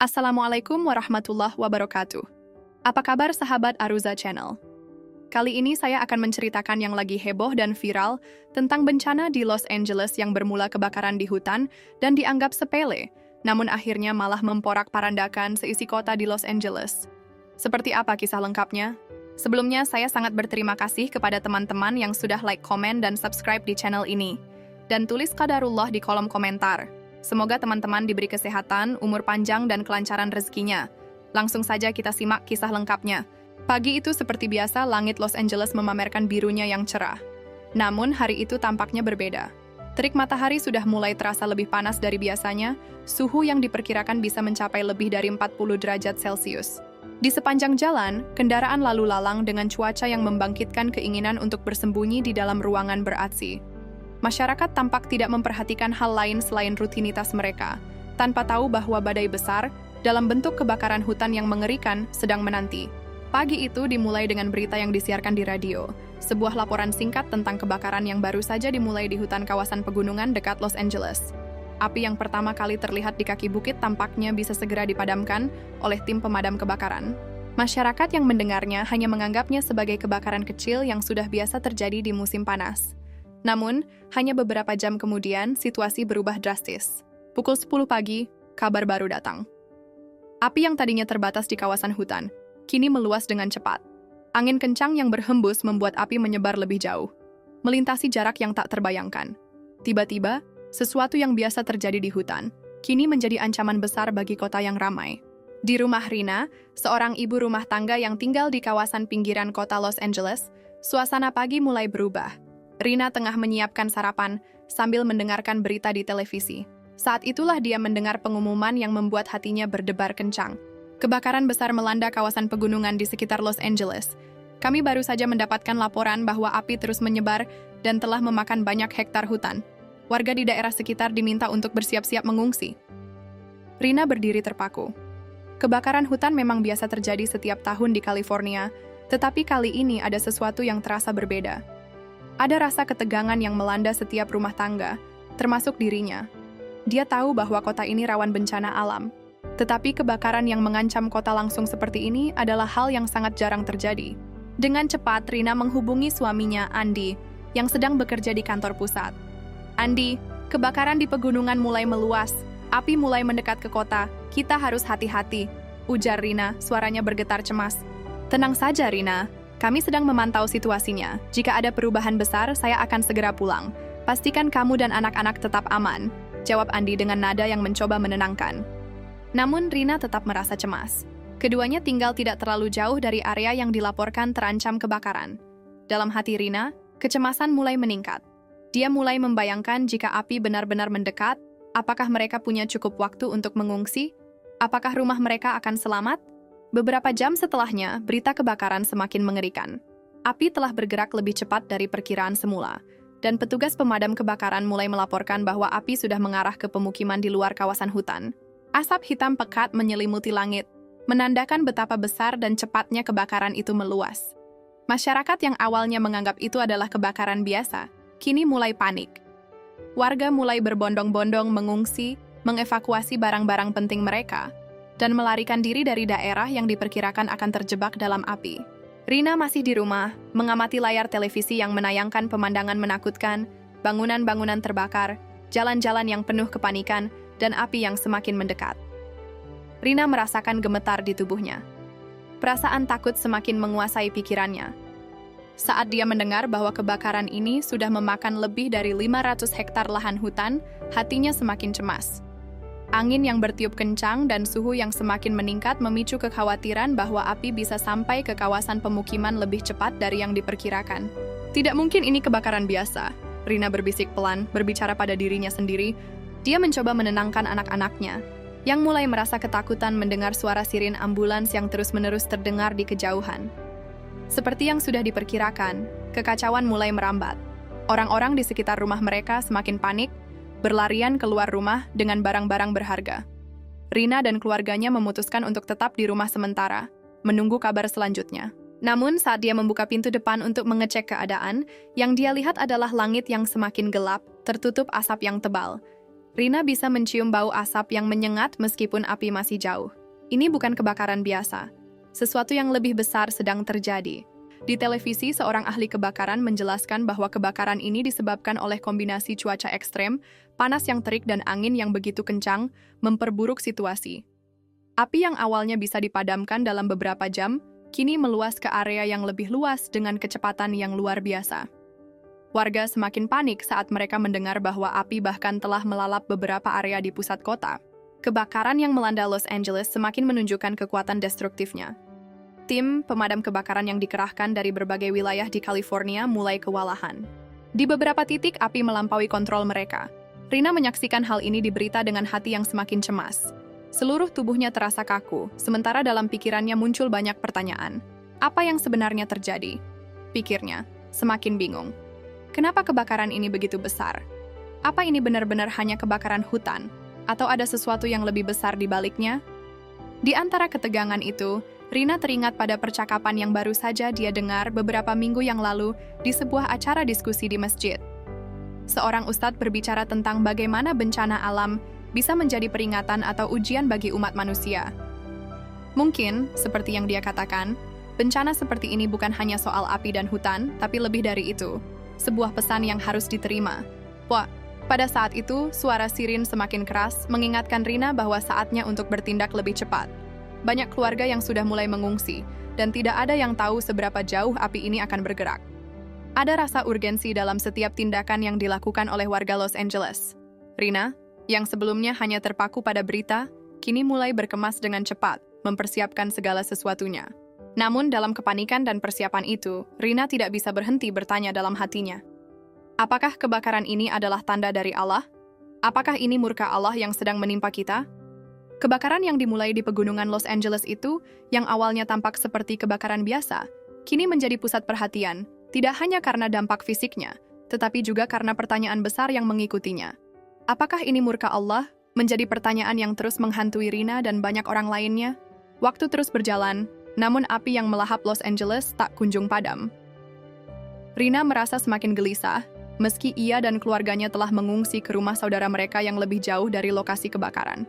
Assalamualaikum warahmatullahi wabarakatuh. Apa kabar sahabat Aruza Channel? Kali ini saya akan menceritakan yang lagi heboh dan viral tentang bencana di Los Angeles yang bermula kebakaran di hutan dan dianggap sepele, namun akhirnya malah memporak-parandakan seisi kota di Los Angeles. Seperti apa kisah lengkapnya? Sebelumnya, saya sangat berterima kasih kepada teman-teman yang sudah like, komen, dan subscribe di channel ini. Dan tulis qadarullah di kolom komentar. Semoga teman-teman diberi kesehatan, umur panjang, dan kelancaran rezekinya. Langsung saja kita simak kisah lengkapnya. Pagi itu seperti biasa, langit Los Angeles memamerkan birunya yang cerah. Namun, hari itu tampaknya berbeda. Terik matahari sudah mulai terasa lebih panas dari biasanya, suhu yang diperkirakan bisa mencapai lebih dari 40 derajat Celcius. Di sepanjang jalan, kendaraan lalu lalang dengan cuaca yang membangkitkan keinginan untuk bersembunyi di dalam ruangan ber-AC. Masyarakat tampak tidak memperhatikan hal lain selain rutinitas mereka, tanpa tahu bahwa badai besar, dalam bentuk kebakaran hutan yang mengerikan, sedang menanti. Pagi itu dimulai dengan berita yang disiarkan di radio, sebuah laporan singkat tentang kebakaran yang baru saja dimulai di hutan kawasan pegunungan dekat Los Angeles. Api yang pertama kali terlihat di kaki bukit tampaknya bisa segera dipadamkan oleh tim pemadam kebakaran. Masyarakat yang mendengarnya hanya menganggapnya sebagai kebakaran kecil yang sudah biasa terjadi di musim panas. Namun, hanya beberapa jam kemudian, situasi berubah drastis. Pukul 10 pagi, kabar baru datang. Api yang tadinya terbatas di kawasan hutan, kini meluas dengan cepat. Angin kencang yang berhembus membuat api menyebar lebih jauh, melintasi jarak yang tak terbayangkan. Tiba-tiba, sesuatu yang biasa terjadi di hutan, kini menjadi ancaman besar bagi kota yang ramai. Di rumah Rina, seorang ibu rumah tangga yang tinggal di kawasan pinggiran kota Los Angeles, suasana pagi mulai berubah. Rina tengah menyiapkan sarapan sambil mendengarkan berita di televisi. Saat itulah dia mendengar pengumuman yang membuat hatinya berdebar kencang. Kebakaran besar melanda kawasan pegunungan di sekitar Los Angeles. Kami baru saja mendapatkan laporan bahwa api terus menyebar dan telah memakan banyak hektar hutan. Warga di daerah sekitar diminta untuk bersiap-siap mengungsi. Rina berdiri terpaku. Kebakaran hutan memang biasa terjadi setiap tahun di California, tetapi kali ini ada sesuatu yang terasa berbeda. Ada rasa ketegangan yang melanda setiap rumah tangga, termasuk dirinya. Dia tahu bahwa kota ini rawan bencana alam, tetapi kebakaran yang mengancam kota langsung seperti ini adalah hal yang sangat jarang terjadi. Dengan cepat, Rina menghubungi suaminya, Andy, yang sedang bekerja di kantor pusat. Andy, kebakaran di pegunungan mulai meluas, api mulai mendekat ke kota, kita harus hati-hati, ujar Rina, suaranya bergetar cemas. Tenang saja, Rina, kami sedang memantau situasinya. Jika ada perubahan besar, saya akan segera pulang. Pastikan kamu dan anak-anak tetap aman, jawab Andy dengan nada yang mencoba menenangkan. Namun Rina tetap merasa cemas. Keduanya tinggal tidak terlalu jauh dari area yang dilaporkan terancam kebakaran. Dalam hati Rina, kecemasan mulai meningkat. Dia mulai membayangkan jika api benar-benar mendekat, apakah mereka punya cukup waktu untuk mengungsi? Apakah rumah mereka akan selamat? Beberapa jam setelahnya, berita kebakaran semakin mengerikan. Api telah bergerak lebih cepat dari perkiraan semula, dan petugas pemadam kebakaran mulai melaporkan bahwa api sudah mengarah ke pemukiman di luar kawasan hutan. Asap hitam pekat menyelimuti langit, menandakan betapa besar dan cepatnya kebakaran itu meluas. Masyarakat yang awalnya menganggap itu adalah kebakaran biasa, kini mulai panik. Warga mulai berbondong-bondong mengungsi, mengevakuasi barang-barang penting mereka, dan melarikan diri dari daerah yang diperkirakan akan terjebak dalam api. Rina masih di rumah, mengamati layar televisi yang menayangkan pemandangan menakutkan, bangunan-bangunan terbakar, jalan-jalan yang penuh kepanikan, dan api yang semakin mendekat. Rina merasakan gemetar di tubuhnya. Perasaan takut semakin menguasai pikirannya. Saat dia mendengar bahwa kebakaran ini sudah memakan lebih dari 500 hektar lahan hutan, hatinya semakin cemas. Angin yang bertiup kencang dan suhu yang semakin meningkat memicu kekhawatiran bahwa api bisa sampai ke kawasan pemukiman lebih cepat dari yang diperkirakan. Tidak mungkin ini kebakaran biasa, Rina berbisik pelan, berbicara pada dirinya sendiri. Dia mencoba menenangkan anak-anaknya, yang mulai merasa ketakutan mendengar suara sirin ambulans yang terus-menerus terdengar di kejauhan. Seperti yang sudah diperkirakan, kekacauan mulai merambat. Orang-orang di sekitar rumah mereka semakin panik, berlarian keluar rumah dengan barang-barang berharga. Rina dan keluarganya memutuskan untuk tetap di rumah sementara, menunggu kabar selanjutnya. Namun saat dia membuka pintu depan untuk mengecek keadaan, yang dia lihat adalah langit yang semakin gelap, tertutup asap yang tebal. Rina bisa mencium bau asap yang menyengat meskipun api masih jauh. Ini bukan kebakaran biasa. Sesuatu yang lebih besar sedang terjadi. Di televisi, seorang ahli kebakaran menjelaskan bahwa kebakaran ini disebabkan oleh kombinasi cuaca ekstrem, panas yang terik dan angin yang begitu kencang, memperburuk situasi. Api yang awalnya bisa dipadamkan dalam beberapa jam, kini meluas ke area yang lebih luas dengan kecepatan yang luar biasa. Warga semakin panik saat mereka mendengar bahwa api bahkan telah melalap beberapa area di pusat kota. Kebakaran yang melanda Los Angeles semakin menunjukkan kekuatan destruktifnya. Tim pemadam kebakaran yang dikerahkan dari berbagai wilayah di California mulai kewalahan. Di beberapa titik api melampaui kontrol mereka. Rina menyaksikan hal ini di berita dengan hati yang semakin cemas. Seluruh tubuhnya terasa kaku, sementara dalam pikirannya muncul banyak pertanyaan. Apa yang sebenarnya terjadi? Pikirnya, semakin bingung. Kenapa kebakaran ini begitu besar? Apa ini benar-benar hanya kebakaran hutan? Atau ada sesuatu yang lebih besar di baliknya? Di antara ketegangan itu, Rina teringat pada percakapan yang baru saja dia dengar beberapa minggu yang lalu di sebuah acara diskusi di masjid. Seorang ustadz berbicara tentang bagaimana bencana alam bisa menjadi peringatan atau ujian bagi umat manusia. Mungkin, seperti yang dia katakan, bencana seperti ini bukan hanya soal api dan hutan, tapi lebih dari itu. Sebuah pesan yang harus diterima. Wah, pada saat itu, suara sirin semakin keras, mengingatkan Rina bahwa saatnya untuk bertindak lebih cepat. Banyak keluarga yang sudah mulai mengungsi, dan tidak ada yang tahu seberapa jauh api ini akan bergerak. Ada rasa urgensi dalam setiap tindakan yang dilakukan oleh warga Los Angeles. Rina, yang sebelumnya hanya terpaku pada berita, kini mulai berkemas dengan cepat, mempersiapkan segala sesuatunya. Namun dalam kepanikan dan persiapan itu, Rina tidak bisa berhenti bertanya dalam hatinya. Apakah kebakaran ini adalah tanda dari Allah? Apakah ini murka Allah yang sedang menimpa kita? Kebakaran yang dimulai di pegunungan Los Angeles itu, yang awalnya tampak seperti kebakaran biasa, kini menjadi pusat perhatian, tidak hanya karena dampak fisiknya, tetapi juga karena pertanyaan besar yang mengikutinya. Apakah ini murka Allah? Menjadi pertanyaan yang terus menghantui Rina dan banyak orang lainnya. Waktu terus berjalan, namun api yang melahap Los Angeles tak kunjung padam. Rina merasa semakin gelisah, meski ia dan keluarganya telah mengungsi ke rumah saudara mereka yang lebih jauh dari lokasi kebakaran.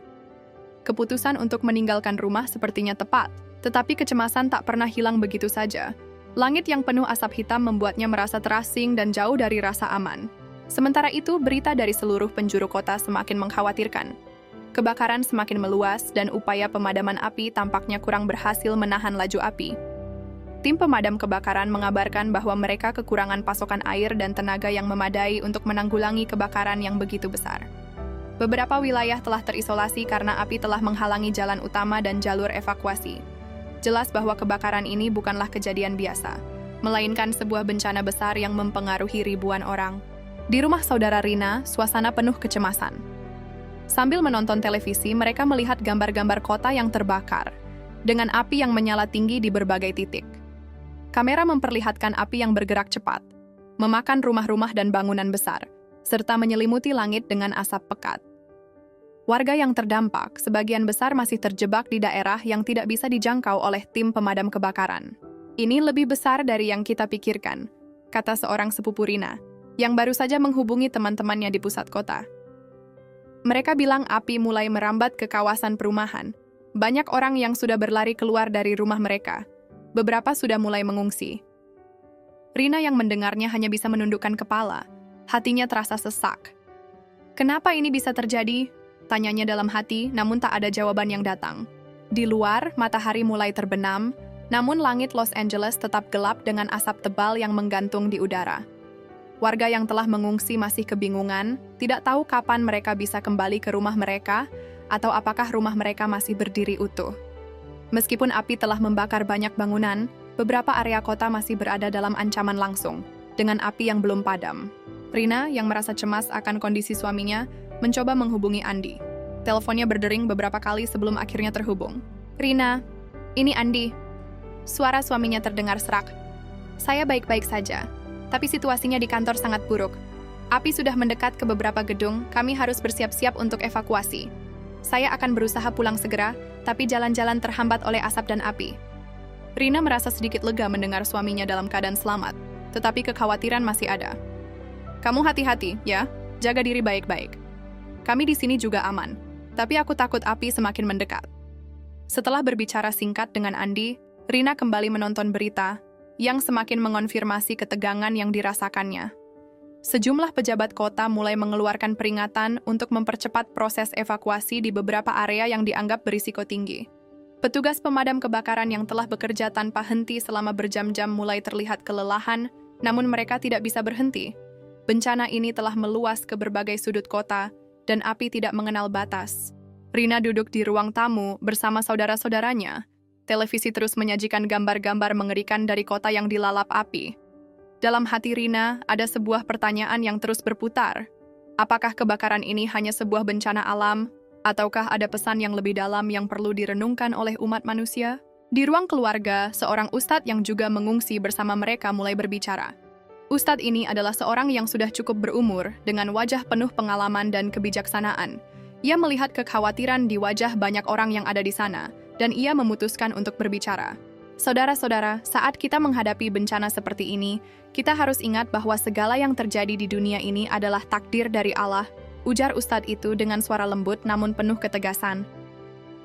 Keputusan untuk meninggalkan rumah sepertinya tepat, tetapi kecemasan tak pernah hilang begitu saja. Langit yang penuh asap hitam membuatnya merasa terasing dan jauh dari rasa aman. Sementara itu, berita dari seluruh penjuru kota semakin mengkhawatirkan. Kebakaran semakin meluas dan upaya pemadaman api tampaknya kurang berhasil menahan laju api. Tim pemadam kebakaran mengabarkan bahwa mereka kekurangan pasokan air dan tenaga yang memadai untuk menanggulangi kebakaran yang begitu besar. Beberapa wilayah telah terisolasi karena api telah menghalangi jalan utama dan jalur evakuasi. Jelas bahwa kebakaran ini bukanlah kejadian biasa, melainkan sebuah bencana besar yang mempengaruhi ribuan orang. Di rumah saudara Rina, suasana penuh kecemasan. Sambil menonton televisi, mereka melihat gambar-gambar kota yang terbakar, dengan api yang menyala tinggi di berbagai titik. Kamera memperlihatkan api yang bergerak cepat, memakan rumah-rumah dan bangunan besar, serta menyelimuti langit dengan asap pekat. Warga yang terdampak, sebagian besar masih terjebak di daerah yang tidak bisa dijangkau oleh tim pemadam kebakaran. Ini lebih besar dari yang kita pikirkan, kata seorang sepupu Rina, yang baru saja menghubungi teman-temannya di pusat kota. Mereka bilang api mulai merambat ke kawasan perumahan. Banyak orang yang sudah berlari keluar dari rumah mereka. Beberapa sudah mulai mengungsi. Rina yang mendengarnya hanya bisa menundukkan kepala. Hatinya terasa sesak. Kenapa ini bisa terjadi? Tanyanya dalam hati, namun tak ada jawaban yang datang. Di luar, matahari mulai terbenam, namun langit Los Angeles tetap gelap dengan asap tebal yang menggantung di udara. Warga yang telah mengungsi masih kebingungan, tidak tahu kapan mereka bisa kembali ke rumah mereka, atau apakah rumah mereka masih berdiri utuh. Meskipun api telah membakar banyak bangunan, beberapa area kota masih berada dalam ancaman langsung, dengan api yang belum padam. Rina, yang merasa cemas akan kondisi suaminya, mencoba menghubungi Andi. Teleponnya berdering beberapa kali sebelum akhirnya terhubung. Rina, ini Andi. Suara suaminya terdengar serak. Saya baik-baik saja. Tapi situasinya di kantor sangat buruk. Api sudah mendekat ke beberapa gedung, kami harus bersiap-siap untuk evakuasi. Saya akan berusaha pulang segera, tapi jalan-jalan terhambat oleh asap dan api. Rina merasa sedikit lega mendengar suaminya dalam keadaan selamat, tetapi kekhawatiran masih ada. Kamu hati-hati, ya? Jaga diri baik-baik. Kami di sini juga aman, tapi aku takut api semakin mendekat. Setelah berbicara singkat dengan Andi, Rina kembali menonton berita yang semakin mengonfirmasi ketegangan yang dirasakannya. Sejumlah pejabat kota mulai mengeluarkan peringatan untuk mempercepat proses evakuasi di beberapa area yang dianggap berisiko tinggi. Petugas pemadam kebakaran yang telah bekerja tanpa henti selama berjam-jam mulai terlihat kelelahan, namun mereka tidak bisa berhenti. Bencana ini telah meluas ke berbagai sudut kota, dan api tidak mengenal batas. Rina duduk di ruang tamu bersama saudara-saudaranya. Televisi terus menyajikan gambar-gambar mengerikan dari kota yang dilalap api. Dalam hati Rina, ada sebuah pertanyaan yang terus berputar. Apakah kebakaran ini hanya sebuah bencana alam, ataukah ada pesan yang lebih dalam yang perlu direnungkan oleh umat manusia? Di ruang keluarga, seorang ustadz yang juga mengungsi bersama mereka mulai berbicara. Ustadz ini adalah seorang yang sudah cukup berumur, dengan wajah penuh pengalaman dan kebijaksanaan. Ia melihat kekhawatiran di wajah banyak orang yang ada di sana, dan ia memutuskan untuk berbicara. Saudara-saudara, saat kita menghadapi bencana seperti ini, kita harus ingat bahwa segala yang terjadi di dunia ini adalah takdir dari Allah, ujar ustadz itu dengan suara lembut namun penuh ketegasan.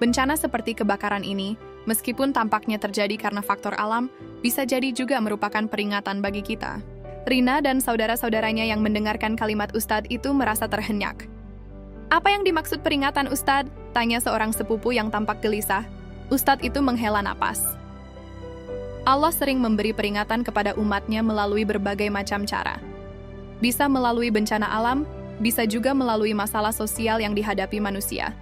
Bencana seperti kebakaran ini, meskipun tampaknya terjadi karena faktor alam, bisa jadi juga merupakan peringatan bagi kita. Rina dan saudara-saudaranya yang mendengarkan kalimat ustadz itu merasa terhenyak. Apa yang dimaksud peringatan ustadz? Tanya seorang sepupu yang tampak gelisah. Ustadz itu menghela napas. Allah sering memberi peringatan kepada umatnya melalui berbagai macam cara. Bisa melalui bencana alam, bisa juga melalui masalah sosial yang dihadapi manusia.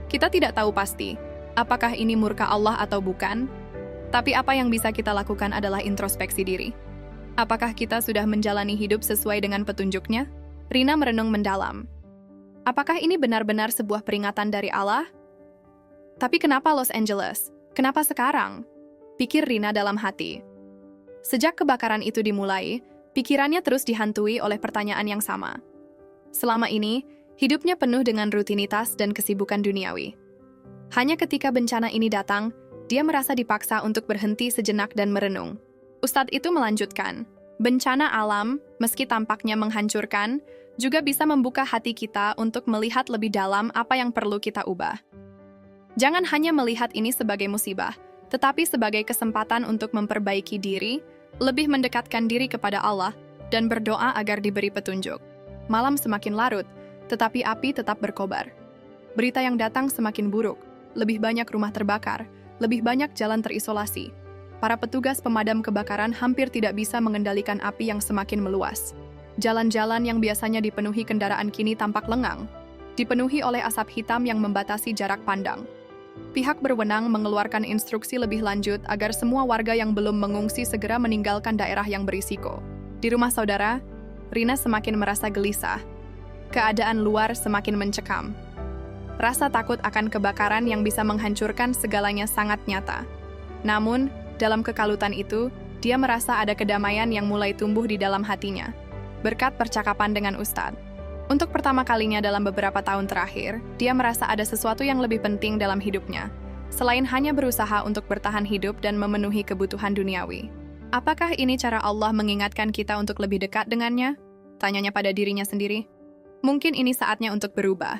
Kita tidak tahu pasti, apakah ini murka Allah atau bukan, tapi apa yang bisa kita lakukan adalah introspeksi diri. Apakah kita sudah menjalani hidup sesuai dengan petunjuknya? Rina merenung mendalam. Apakah ini benar-benar sebuah peringatan dari Allah? Tapi kenapa Los Angeles? Kenapa sekarang? Pikir Rina dalam hati. Sejak kebakaran itu dimulai, pikirannya terus dihantui oleh pertanyaan yang sama. Selama ini, hidupnya penuh dengan rutinitas dan kesibukan duniawi. Hanya ketika bencana ini datang, dia merasa dipaksa untuk berhenti sejenak dan merenung. Ustadz itu melanjutkan, bencana alam, meski tampaknya menghancurkan, juga bisa membuka hati kita untuk melihat lebih dalam apa yang perlu kita ubah. Jangan hanya melihat ini sebagai musibah, tetapi sebagai kesempatan untuk memperbaiki diri, lebih mendekatkan diri kepada Allah, dan berdoa agar diberi petunjuk. Malam semakin larut, tetapi api tetap berkobar. Berita yang datang semakin buruk, lebih banyak rumah terbakar, lebih banyak jalan terisolasi. Para petugas pemadam kebakaran hampir tidak bisa mengendalikan api yang semakin meluas. Jalan-jalan yang biasanya dipenuhi kendaraan kini tampak lengang, dipenuhi oleh asap hitam yang membatasi jarak pandang. Pihak berwenang mengeluarkan instruksi lebih lanjut agar semua warga yang belum mengungsi segera meninggalkan daerah yang berisiko. Di rumah saudara, Rina semakin merasa gelisah. Keadaan luar semakin mencekam. Rasa takut akan kebakaran yang bisa menghancurkan segalanya sangat nyata. Namun, dalam kekalutan itu, dia merasa ada kedamaian yang mulai tumbuh di dalam hatinya, berkat percakapan dengan Ustadz. Untuk pertama kalinya dalam beberapa tahun terakhir, dia merasa ada sesuatu yang lebih penting dalam hidupnya, selain hanya berusaha untuk bertahan hidup dan memenuhi kebutuhan duniawi. Apakah ini cara Allah mengingatkan kita untuk lebih dekat dengannya? Tanyanya pada dirinya sendiri. Mungkin ini saatnya untuk berubah.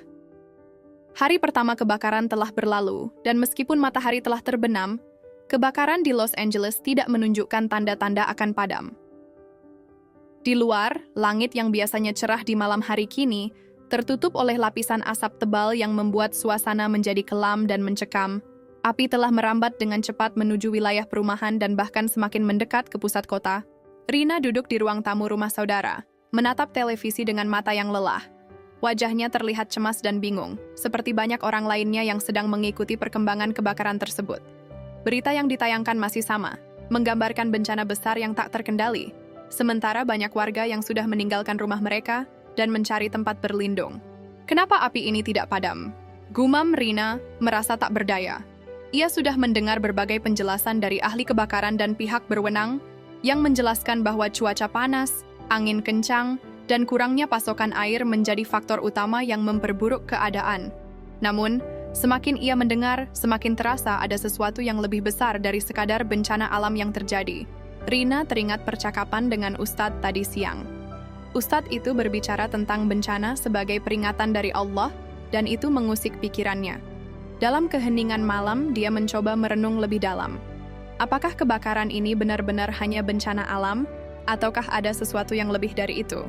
Hari pertama kebakaran telah berlalu, dan meskipun matahari telah terbenam, kebakaran di Los Angeles tidak menunjukkan tanda-tanda akan padam. Di luar, langit yang biasanya cerah di malam hari kini tertutup oleh lapisan asap tebal yang membuat suasana menjadi kelam dan mencekam. Api telah merambat dengan cepat menuju wilayah perumahan dan bahkan semakin mendekat ke pusat kota. Rina duduk di ruang tamu rumah saudara, menatap televisi dengan mata yang lelah. Wajahnya terlihat cemas dan bingung, seperti banyak orang lainnya yang sedang mengikuti perkembangan kebakaran tersebut. Berita yang ditayangkan masih sama, menggambarkan bencana besar yang tak terkendali. Sementara banyak warga yang sudah meninggalkan rumah mereka dan mencari tempat berlindung. Kenapa api ini tidak padam? Gumam Rina merasa tak berdaya. Ia sudah mendengar berbagai penjelasan dari ahli kebakaran dan pihak berwenang yang menjelaskan bahwa cuaca panas, angin kencang, dan kurangnya pasokan air menjadi faktor utama yang memperburuk keadaan. Namun, semakin ia mendengar, semakin terasa ada sesuatu yang lebih besar dari sekadar bencana alam yang terjadi. Rina teringat percakapan dengan Ustadz tadi siang. Ustadz itu berbicara tentang bencana sebagai peringatan dari Allah, dan itu mengusik pikirannya. Dalam keheningan malam, dia mencoba merenung lebih dalam. Apakah kebakaran ini benar-benar hanya bencana alam, ataukah ada sesuatu yang lebih dari itu?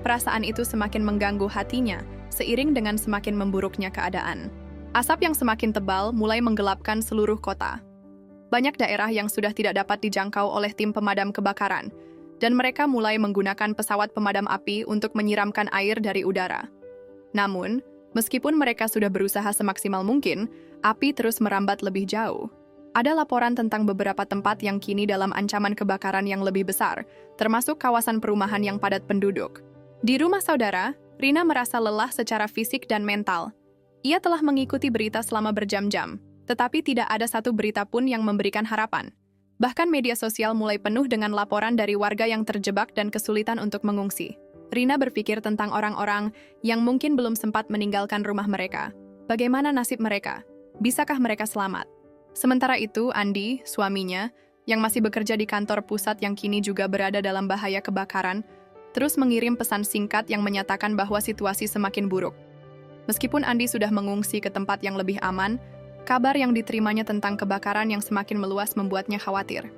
Perasaan itu semakin mengganggu hatinya, seiring dengan semakin memburuknya keadaan. Asap yang semakin tebal mulai menggelapkan seluruh kota. Banyak daerah yang sudah tidak dapat dijangkau oleh tim pemadam kebakaran, dan mereka mulai menggunakan pesawat pemadam api untuk menyiramkan air dari udara. Namun, meskipun mereka sudah berusaha semaksimal mungkin, api terus merambat lebih jauh. Ada laporan tentang beberapa tempat yang kini dalam ancaman kebakaran yang lebih besar, termasuk kawasan perumahan yang padat penduduk. Di rumah saudara, Rina merasa lelah secara fisik dan mental. Ia telah mengikuti berita selama berjam-jam, tetapi tidak ada satu berita pun yang memberikan harapan. Bahkan media sosial mulai penuh dengan laporan dari warga yang terjebak dan kesulitan untuk mengungsi. Rina berpikir tentang orang-orang yang mungkin belum sempat meninggalkan rumah mereka. Bagaimana nasib mereka? Bisakah mereka selamat? Sementara itu, Andi, suaminya, yang masih bekerja di kantor pusat yang kini juga berada dalam bahaya kebakaran, terus mengirim pesan singkat yang menyatakan bahwa situasi semakin buruk. Meskipun Andi sudah mengungsi ke tempat yang lebih aman, kabar yang diterimanya tentang kebakaran yang semakin meluas membuatnya khawatir.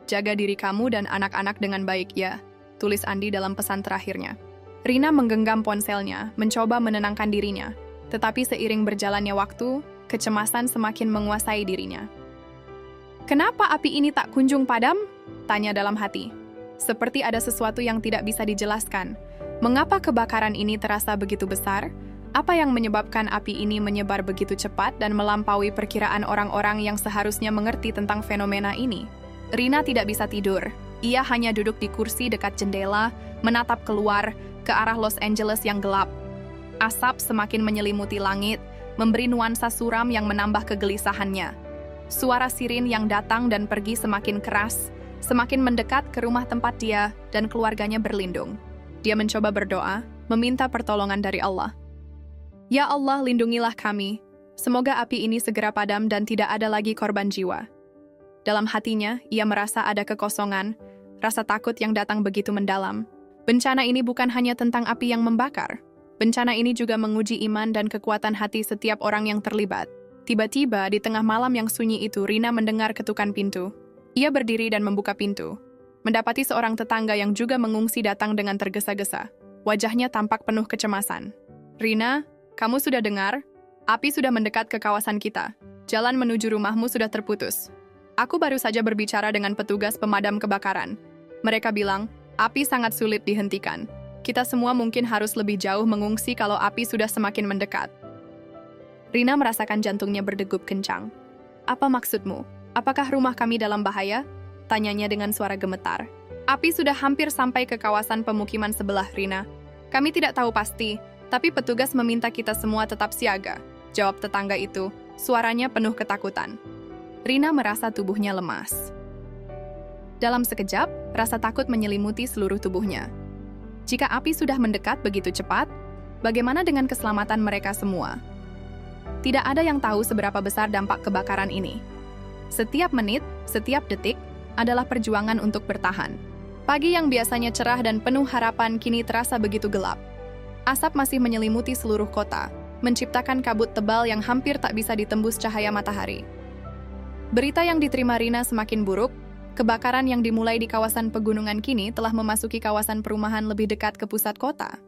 "Jaga diri kamu dan anak-anak dengan baik ya," tulis Andi dalam pesan terakhirnya. Rina menggenggam ponselnya, mencoba menenangkan dirinya. Tetapi seiring berjalannya waktu, kecemasan semakin menguasai dirinya. "Kenapa api ini tak kunjung padam?" tanya dalam hati. Seperti ada sesuatu yang tidak bisa dijelaskan. Mengapa kebakaran ini terasa begitu besar? Apa yang menyebabkan api ini menyebar begitu cepat dan melampaui perkiraan orang-orang yang seharusnya mengerti tentang fenomena ini? Rina tidak bisa tidur. Ia hanya duduk di kursi dekat jendela, menatap keluar ke arah Los Angeles yang gelap. Asap semakin menyelimuti langit, memberi nuansa suram yang menambah kegelisahannya. Suara sirin yang datang dan pergi semakin keras, semakin mendekat ke rumah tempat dia dan keluarganya berlindung. Dia mencoba berdoa, meminta pertolongan dari Allah. "Ya Allah, lindungilah kami. Semoga api ini segera padam dan tidak ada lagi korban jiwa." Dalam hatinya, ia merasa ada kekosongan, rasa takut yang datang begitu mendalam. Bencana ini bukan hanya tentang api yang membakar. Bencana ini juga menguji iman dan kekuatan hati setiap orang yang terlibat. Tiba-tiba, di tengah malam yang sunyi itu, Rina mendengar ketukan pintu. Ia berdiri dan membuka pintu. Mendapati seorang tetangga yang juga mengungsi datang dengan tergesa-gesa. Wajahnya tampak penuh kecemasan. "Rina, kamu sudah dengar? Api sudah mendekat ke kawasan kita. Jalan menuju rumahmu sudah terputus. Aku baru saja berbicara dengan petugas pemadam kebakaran. Mereka bilang, api sangat sulit dihentikan. Kita semua mungkin harus lebih jauh mengungsi kalau api sudah semakin mendekat." Rina merasakan jantungnya berdegup kencang. "Apa maksudmu? Apakah rumah kami dalam bahaya?" tanyanya dengan suara gemetar. "Api sudah hampir sampai ke kawasan pemukiman sebelah, Rina. Kami tidak tahu pasti, tapi petugas meminta kita semua tetap siaga," jawab tetangga itu, suaranya penuh ketakutan. Rina merasa tubuhnya lemas. Dalam sekejap, rasa takut menyelimuti seluruh tubuhnya. Jika api sudah mendekat begitu cepat, bagaimana dengan keselamatan mereka semua? Tidak ada yang tahu seberapa besar dampak kebakaran ini. Setiap menit, setiap detik, adalah perjuangan untuk bertahan. Pagi yang biasanya cerah dan penuh harapan kini terasa begitu gelap. Asap masih menyelimuti seluruh kota, menciptakan kabut tebal yang hampir tak bisa ditembus cahaya matahari. Berita yang diterima Rina semakin buruk. Kebakaran yang dimulai di kawasan pegunungan kini telah memasuki kawasan perumahan lebih dekat ke pusat kota.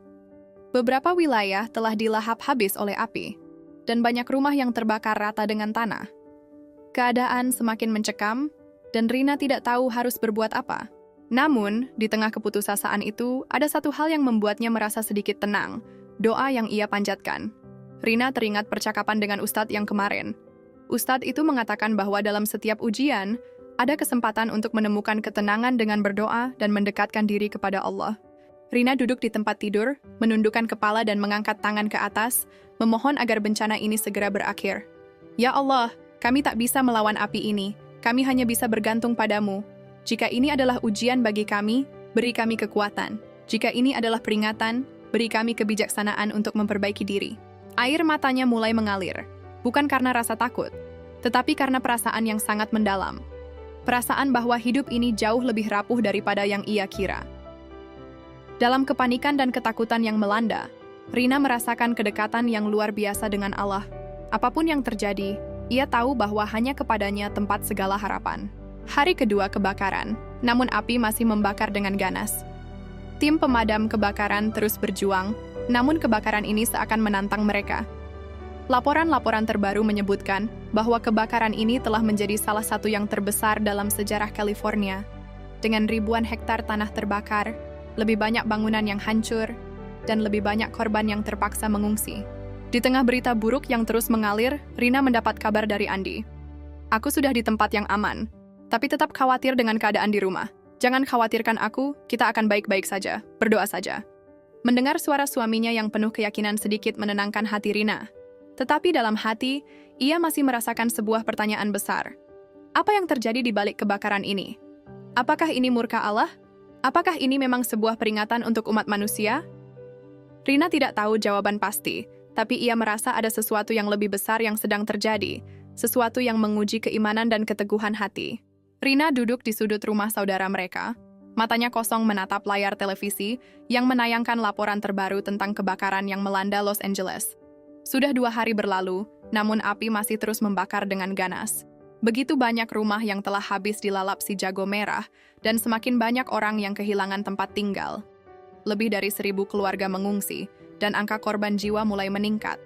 Beberapa wilayah telah dilahap habis oleh api, dan banyak rumah yang terbakar rata dengan tanah. Keadaan semakin mencekam, dan Rina tidak tahu harus berbuat apa. Namun, di tengah keputusasaan itu, ada satu hal yang membuatnya merasa sedikit tenang, doa yang ia panjatkan. Rina teringat percakapan dengan Ustadz yang kemarin. Ustadz itu mengatakan bahwa dalam setiap ujian, ada kesempatan untuk menemukan ketenangan dengan berdoa dan mendekatkan diri kepada Allah. Rina duduk di tempat tidur, menundukkan kepala dan mengangkat tangan ke atas, memohon agar bencana ini segera berakhir. "Ya Allah, kami tak bisa melawan api ini. Kami hanya bisa bergantung padamu. Jika ini adalah ujian bagi kami, beri kami kekuatan. Jika ini adalah peringatan, beri kami kebijaksanaan untuk memperbaiki diri." Air matanya mulai mengalir, bukan karena rasa takut, tetapi karena perasaan yang sangat mendalam. Perasaan bahwa hidup ini jauh lebih rapuh daripada yang ia kira. Dalam kepanikan dan ketakutan yang melanda, Rina merasakan kedekatan yang luar biasa dengan Allah. Apapun yang terjadi, ia tahu bahwa hanya kepadanya tempat segala harapan. Hari kedua kebakaran, namun api masih membakar dengan ganas. Tim pemadam kebakaran terus berjuang, namun kebakaran ini seakan menantang mereka. Laporan-laporan terbaru menyebutkan bahwa kebakaran ini telah menjadi salah satu yang terbesar dalam sejarah California. Dengan ribuan hektar tanah terbakar, lebih banyak bangunan yang hancur, dan lebih banyak korban yang terpaksa mengungsi. Di tengah berita buruk yang terus mengalir, Rina mendapat kabar dari Andi. "Aku sudah di tempat yang aman, tapi tetap khawatir dengan keadaan di rumah. Jangan khawatirkan aku, kita akan baik-baik saja, berdoa saja." Mendengar suara suaminya yang penuh keyakinan sedikit menenangkan hati Rina. Tetapi dalam hati, ia masih merasakan sebuah pertanyaan besar. Apa yang terjadi di balik kebakaran ini? Apakah ini murka Allah? Apakah ini memang sebuah peringatan untuk umat manusia? Rina tidak tahu jawaban pasti, tapi ia merasa ada sesuatu yang lebih besar yang sedang terjadi, sesuatu yang menguji keimanan dan keteguhan hati. Rina duduk di sudut rumah saudara mereka. Matanya kosong menatap layar televisi yang menayangkan laporan terbaru tentang kebakaran yang melanda Los Angeles. Sudah 2 hari berlalu, namun api masih terus membakar dengan ganas. Begitu banyak rumah yang telah habis dilalap si jago merah, dan semakin banyak orang yang kehilangan tempat tinggal. Lebih dari 1.000 keluarga mengungsi, dan angka korban jiwa mulai meningkat.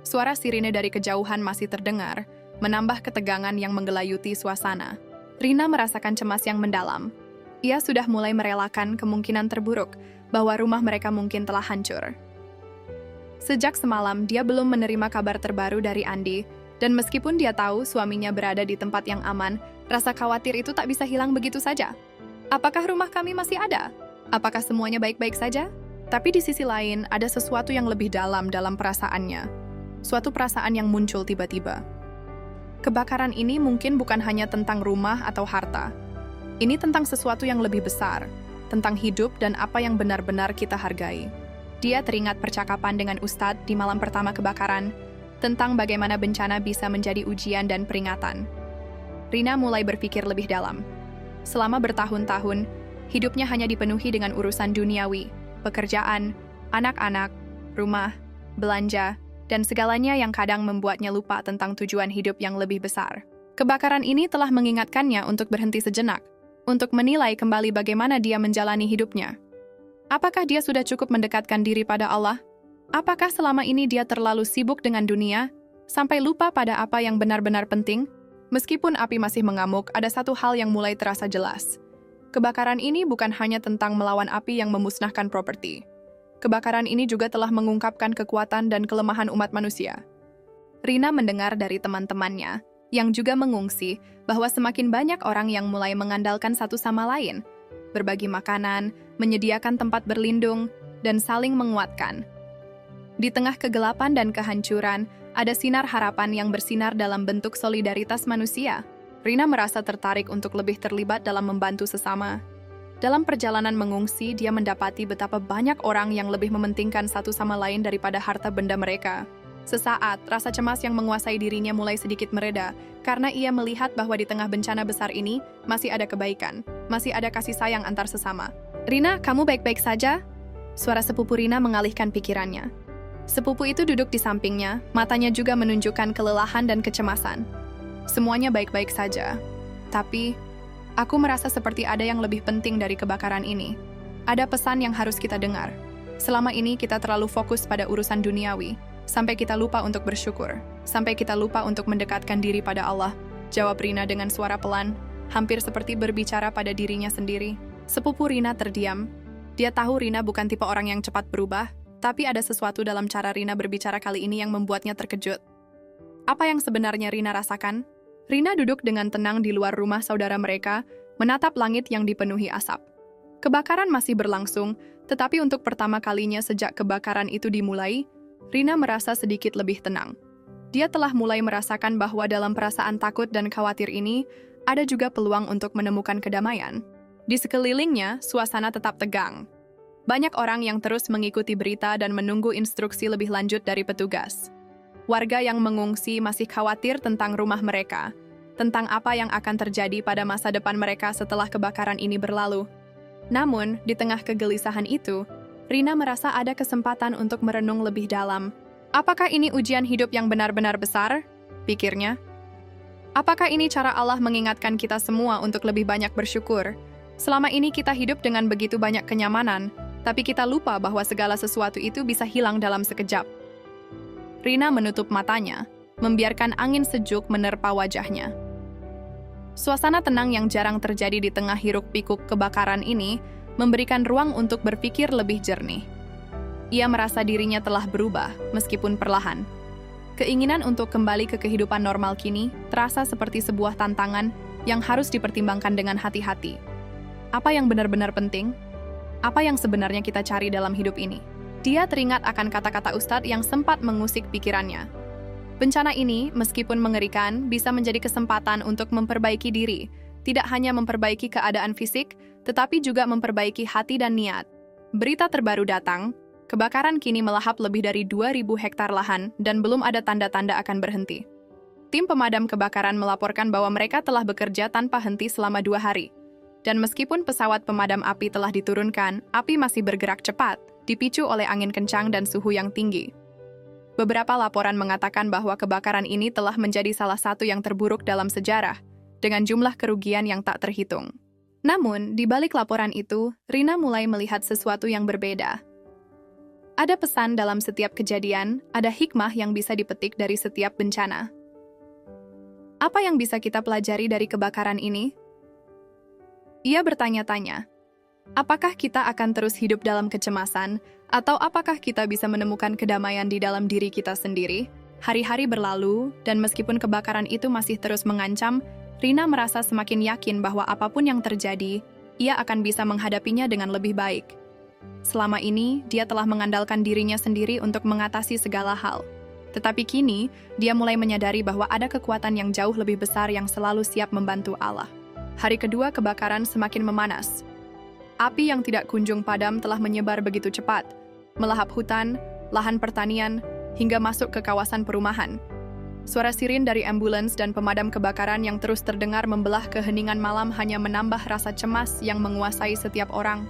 Suara sirine dari kejauhan masih terdengar, menambah ketegangan yang menggelayuti suasana. Rina merasakan cemas yang mendalam. Ia sudah mulai merelakan kemungkinan terburuk bahwa rumah mereka mungkin telah hancur. Sejak semalam, dia belum menerima kabar terbaru dari Andi, dan meskipun dia tahu suaminya berada di tempat yang aman, rasa khawatir itu tak bisa hilang begitu saja. Apakah rumah kami masih ada? Apakah semuanya baik-baik saja? Tapi di sisi lain, ada sesuatu yang lebih dalam perasaannya. Suatu perasaan yang muncul tiba-tiba. Kebakaran ini mungkin bukan hanya tentang rumah atau harta. Ini tentang sesuatu yang lebih besar, tentang hidup dan apa yang benar-benar kita hargai. Dia teringat percakapan dengan Ustadz di malam pertama kebakaran, tentang bagaimana bencana bisa menjadi ujian dan peringatan. Rina mulai berpikir lebih dalam. Selama bertahun-tahun, hidupnya hanya dipenuhi dengan urusan duniawi, pekerjaan, anak-anak, rumah, belanja, dan segalanya yang kadang membuatnya lupa tentang tujuan hidup yang lebih besar. Kebakaran ini telah mengingatkannya untuk berhenti sejenak, untuk menilai kembali bagaimana dia menjalani hidupnya. Apakah dia sudah cukup mendekatkan diri pada Allah? Apakah selama ini dia terlalu sibuk dengan dunia, sampai lupa pada apa yang benar-benar penting? Meskipun api masih mengamuk, ada satu hal yang mulai terasa jelas. Kebakaran ini bukan hanya tentang melawan api yang memusnahkan properti. Kebakaran ini juga telah mengungkapkan kekuatan dan kelemahan umat manusia. Rina mendengar dari teman-temannya, yang juga mengungsi, bahwa semakin banyak orang yang mulai mengandalkan satu sama lain, berbagi makanan, menyediakan tempat berlindung, dan saling menguatkan. Di tengah kegelapan dan kehancuran, ada sinar harapan yang bersinar dalam bentuk solidaritas manusia. Rina merasa tertarik untuk lebih terlibat dalam membantu sesama. Dalam perjalanan mengungsi, dia mendapati betapa banyak orang yang lebih mementingkan satu sama lain daripada harta benda mereka. Sesaat, rasa cemas yang menguasai dirinya mulai sedikit mereda, karena ia melihat bahwa di tengah bencana besar ini, masih ada kebaikan, masih ada kasih sayang antar sesama. "Rina, kamu baik-baik saja?" Suara sepupu Rina mengalihkan pikirannya. Sepupu itu duduk di sampingnya, matanya juga menunjukkan kelelahan dan kecemasan. "Semuanya baik-baik saja. Tapi, aku merasa seperti ada yang lebih penting dari kebakaran ini. Ada pesan yang harus kita dengar. Selama ini kita terlalu fokus pada urusan duniawi, sampai kita lupa untuk bersyukur, sampai kita lupa untuk mendekatkan diri pada Allah," jawab Rina dengan suara pelan, hampir seperti berbicara pada dirinya sendiri. Sepupu Rina terdiam. Dia tahu Rina bukan tipe orang yang cepat berubah, tapi ada sesuatu dalam cara Rina berbicara kali ini yang membuatnya terkejut. Apa yang sebenarnya Rina rasakan? Rina duduk dengan tenang di luar rumah saudara mereka, menatap langit yang dipenuhi asap. Kebakaran masih berlangsung, tetapi untuk pertama kalinya sejak kebakaran itu dimulai, Rina merasa sedikit lebih tenang. Dia telah mulai merasakan bahwa dalam perasaan takut dan khawatir ini, ada juga peluang untuk menemukan kedamaian. Di sekelilingnya, suasana tetap tegang. Banyak orang yang terus mengikuti berita dan menunggu instruksi lebih lanjut dari petugas. Warga yang mengungsi masih khawatir tentang rumah mereka, tentang apa yang akan terjadi pada masa depan mereka setelah kebakaran ini berlalu. Namun, di tengah kegelisahan itu, Rina merasa ada kesempatan untuk merenung lebih dalam. Apakah ini ujian hidup yang benar-benar besar? Pikirnya. Apakah ini cara Allah mengingatkan kita semua untuk lebih banyak bersyukur? Selama ini kita hidup dengan begitu banyak kenyamanan, tapi kita lupa bahwa segala sesuatu itu bisa hilang dalam sekejap. Rina menutup matanya, membiarkan angin sejuk menerpa wajahnya. Suasana tenang yang jarang terjadi di tengah hiruk-pikuk kebakaran ini memberikan ruang untuk berpikir lebih jernih. Ia merasa dirinya telah berubah, meskipun perlahan. Keinginan untuk kembali ke kehidupan normal kini terasa seperti sebuah tantangan yang harus dipertimbangkan dengan hati-hati. Apa yang benar-benar penting? Apa yang sebenarnya kita cari dalam hidup ini? Dia teringat akan kata-kata Ustadz yang sempat mengusik pikirannya. Bencana ini, meskipun mengerikan, bisa menjadi kesempatan untuk memperbaiki diri, tidak hanya memperbaiki keadaan fisik, tetapi juga memperbaiki hati dan niat. Berita terbaru datang, kebakaran kini melahap lebih dari 2.000 hektar lahan dan belum ada tanda-tanda akan berhenti. Tim pemadam kebakaran melaporkan bahwa mereka telah bekerja tanpa henti selama 2 hari. Dan meskipun pesawat pemadam api telah diturunkan, api masih bergerak cepat, dipicu oleh angin kencang dan suhu yang tinggi. Beberapa laporan mengatakan bahwa kebakaran ini telah menjadi salah satu yang terburuk dalam sejarah, dengan jumlah kerugian yang tak terhitung. Namun, di balik laporan itu, Rina mulai melihat sesuatu yang berbeda. Ada pesan dalam setiap kejadian, ada hikmah yang bisa dipetik dari setiap bencana. Apa yang bisa kita pelajari dari kebakaran ini? Ia bertanya-tanya, apakah kita akan terus hidup dalam kecemasan, atau apakah kita bisa menemukan kedamaian di dalam diri kita sendiri? Hari-hari berlalu, dan meskipun kebakaran itu masih terus mengancam, Rina merasa semakin yakin bahwa apapun yang terjadi, ia akan bisa menghadapinya dengan lebih baik. Selama ini, dia telah mengandalkan dirinya sendiri untuk mengatasi segala hal. Tetapi kini, dia mulai menyadari bahwa ada kekuatan yang jauh lebih besar yang selalu siap membantu Allah. Hari kedua kebakaran semakin memanas. Api yang tidak kunjung padam telah menyebar begitu cepat, melahap hutan, lahan pertanian, hingga masuk ke kawasan perumahan. Suara sirin dari ambulans dan pemadam kebakaran yang terus terdengar membelah keheningan malam hanya menambah rasa cemas yang menguasai setiap orang.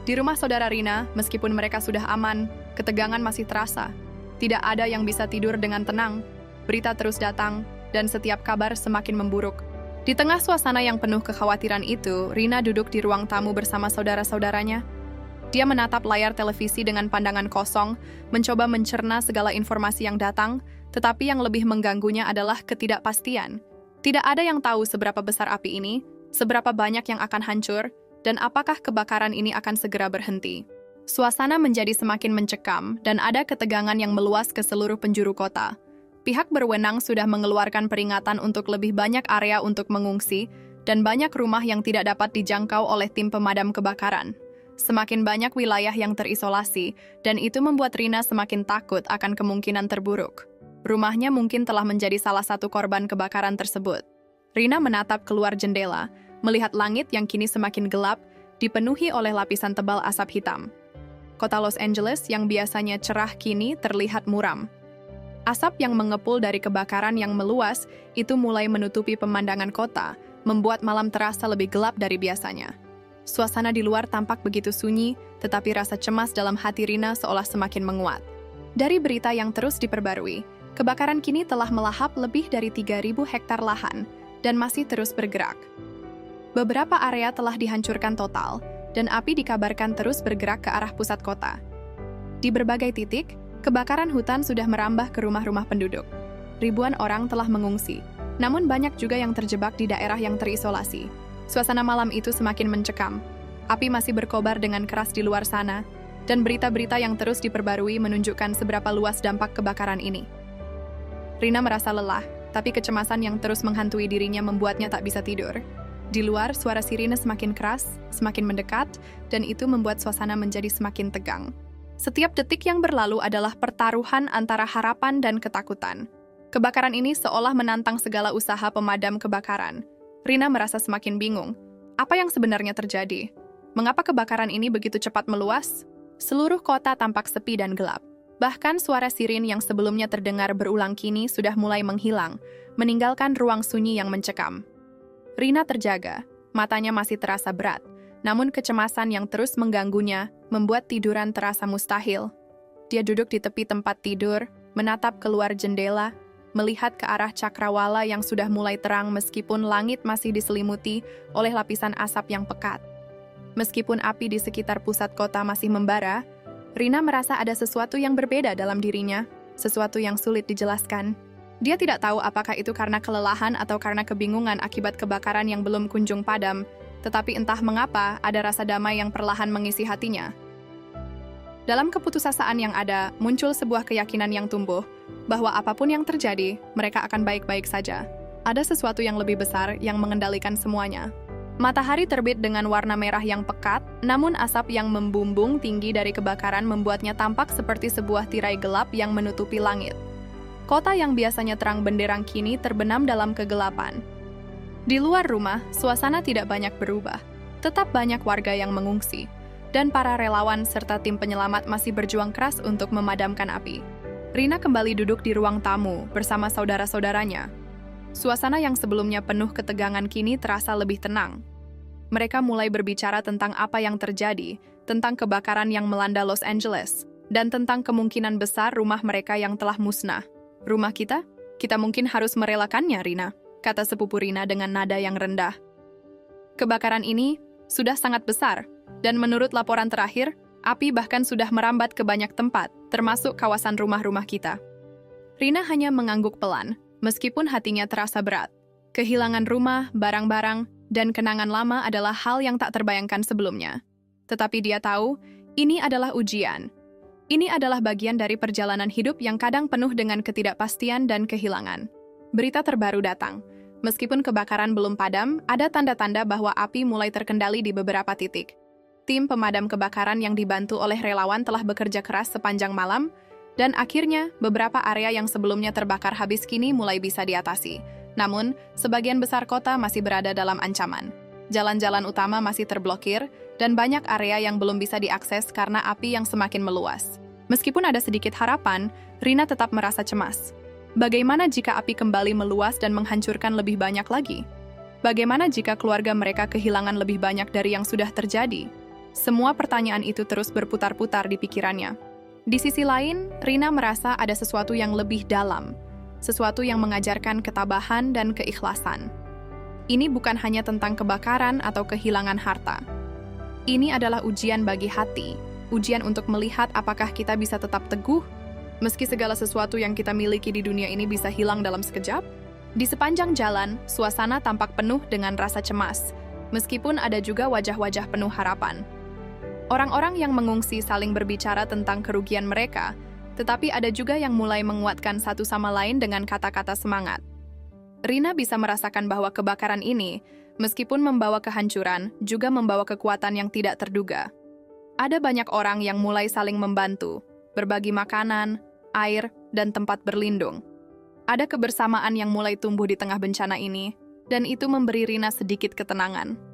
Di rumah saudara Rina, meskipun mereka sudah aman, ketegangan masih terasa. Tidak ada yang bisa tidur dengan tenang. Berita terus datang, dan setiap kabar semakin memburuk. Di tengah suasana yang penuh kekhawatiran itu, Rina duduk di ruang tamu bersama saudara-saudaranya. Dia menatap layar televisi dengan pandangan kosong, mencoba mencerna segala informasi yang datang, tetapi yang lebih mengganggunya adalah ketidakpastian. Tidak ada yang tahu seberapa besar api ini, seberapa banyak yang akan hancur, dan apakah kebakaran ini akan segera berhenti. Suasana menjadi semakin mencekam, dan ada ketegangan yang meluas ke seluruh penjuru kota. Pihak berwenang sudah mengeluarkan peringatan untuk lebih banyak area untuk mengungsi, dan banyak rumah yang tidak dapat dijangkau oleh tim pemadam kebakaran. Semakin banyak wilayah yang terisolasi, dan itu membuat Rina semakin takut akan kemungkinan terburuk. Rumahnya mungkin telah menjadi salah satu korban kebakaran tersebut. Rina menatap keluar jendela, melihat langit yang kini semakin gelap, dipenuhi oleh lapisan tebal asap hitam. Kota Los Angeles yang biasanya cerah kini terlihat muram. Asap yang mengepul dari kebakaran yang meluas itu mulai menutupi pemandangan kota, membuat malam terasa lebih gelap dari biasanya. Suasana di luar tampak begitu sunyi, tetapi rasa cemas dalam hati Rina seolah semakin menguat. Dari berita yang terus diperbarui, kebakaran kini telah melahap lebih dari 3.000 hektar lahan dan masih terus bergerak. Beberapa area telah dihancurkan total, dan api dikabarkan terus bergerak ke arah pusat kota. Di berbagai titik, kebakaran hutan sudah merambah ke rumah-rumah penduduk. Ribuan orang telah mengungsi, namun banyak juga yang terjebak di daerah yang terisolasi. Suasana malam itu semakin mencekam. Api masih berkobar dengan keras di luar sana, dan berita-berita yang terus diperbarui menunjukkan seberapa luas dampak kebakaran ini. Rina merasa lelah, tapi kecemasan yang terus menghantui dirinya membuatnya tak bisa tidur. Di luar, suara sirine semakin keras, semakin mendekat, dan itu membuat suasana menjadi semakin tegang. Setiap detik yang berlalu adalah pertaruhan antara harapan dan ketakutan. Kebakaran ini seolah menantang segala usaha pemadam kebakaran. Rina merasa semakin bingung. Apa yang sebenarnya terjadi? Mengapa kebakaran ini begitu cepat meluas? Seluruh kota tampak sepi dan gelap. Bahkan suara sirin yang sebelumnya terdengar berulang kini sudah mulai menghilang, meninggalkan ruang sunyi yang mencekam. Rina terjaga, matanya masih terasa berat, Namun kecemasan yang terus mengganggunya membuat tiduran terasa mustahil. Dia duduk di tepi tempat tidur, menatap keluar jendela, melihat ke arah cakrawala yang sudah mulai terang meskipun langit masih diselimuti oleh lapisan asap yang pekat. Meskipun api di sekitar pusat kota masih membara, Rina merasa ada sesuatu yang berbeda dalam dirinya, sesuatu yang sulit dijelaskan. Dia tidak tahu apakah itu karena kelelahan atau karena kebingungan akibat kebakaran yang belum kunjung padam, tetapi entah mengapa ada rasa damai yang perlahan mengisi hatinya. Dalam keputusasaan yang ada, muncul sebuah keyakinan yang tumbuh, bahwa apapun yang terjadi, mereka akan baik-baik saja. Ada sesuatu yang lebih besar yang mengendalikan semuanya. Matahari terbit dengan warna merah yang pekat, namun asap yang membumbung tinggi dari kebakaran membuatnya tampak seperti sebuah tirai gelap yang menutupi langit. Kota yang biasanya terang benderang kini terbenam dalam kegelapan. Di luar rumah, suasana tidak banyak berubah. Tetap banyak warga yang mengungsi, dan para relawan serta tim penyelamat masih berjuang keras untuk memadamkan api. Rina kembali duduk di ruang tamu bersama saudara-saudaranya. Suasana yang sebelumnya penuh ketegangan kini terasa lebih tenang. Mereka mulai berbicara tentang apa yang terjadi, tentang kebakaran yang melanda Los Angeles, dan tentang kemungkinan besar rumah mereka yang telah musnah. Rumah kita? Kita mungkin harus merelakannya, Rina, kata sepupu Rina dengan nada yang rendah. Kebakaran ini sudah sangat besar, dan menurut laporan terakhir, api bahkan sudah merambat ke banyak tempat, termasuk kawasan rumah-rumah kita. Rina hanya mengangguk pelan, meskipun hatinya terasa berat. Kehilangan rumah, barang-barang, dan kenangan lama adalah hal yang tak terbayangkan sebelumnya. Tetapi dia tahu, ini adalah ujian. Ini adalah bagian dari perjalanan hidup yang kadang penuh dengan ketidakpastian dan kehilangan. Berita terbaru datang. Meskipun kebakaran belum padam, ada tanda-tanda bahwa api mulai terkendali di beberapa titik. Tim pemadam kebakaran yang dibantu oleh relawan telah bekerja keras sepanjang malam, dan akhirnya beberapa area yang sebelumnya terbakar habis kini mulai bisa diatasi. Namun, sebagian besar kota masih berada dalam ancaman. Jalan-jalan utama masih terblokir, dan banyak area yang belum bisa diakses karena api yang semakin meluas. Meskipun ada sedikit harapan, Rina tetap merasa cemas. Bagaimana jika api kembali meluas dan menghancurkan lebih banyak lagi? Bagaimana jika keluarga mereka kehilangan lebih banyak dari yang sudah terjadi? Semua pertanyaan itu terus berputar-putar di pikirannya. Di sisi lain, Rina merasa ada sesuatu yang lebih dalam, sesuatu yang mengajarkan ketabahan dan keikhlasan. Ini bukan hanya tentang kebakaran atau kehilangan harta. Ini adalah ujian bagi hati, ujian untuk melihat apakah kita bisa tetap teguh, meski segala sesuatu yang kita miliki di dunia ini bisa hilang dalam sekejap. Di sepanjang jalan, suasana tampak penuh dengan rasa cemas, meskipun ada juga wajah-wajah penuh harapan. Orang-orang yang mengungsi saling berbicara tentang kerugian mereka, tetapi ada juga yang mulai menguatkan satu sama lain dengan kata-kata semangat. Rina bisa merasakan bahwa kebakaran ini, meskipun membawa kehancuran, juga membawa kekuatan yang tidak terduga. Ada banyak orang yang mulai saling membantu, berbagi makanan, air, dan tempat berlindung. Ada kebersamaan yang mulai tumbuh di tengah bencana ini, dan itu memberi Rina sedikit ketenangan.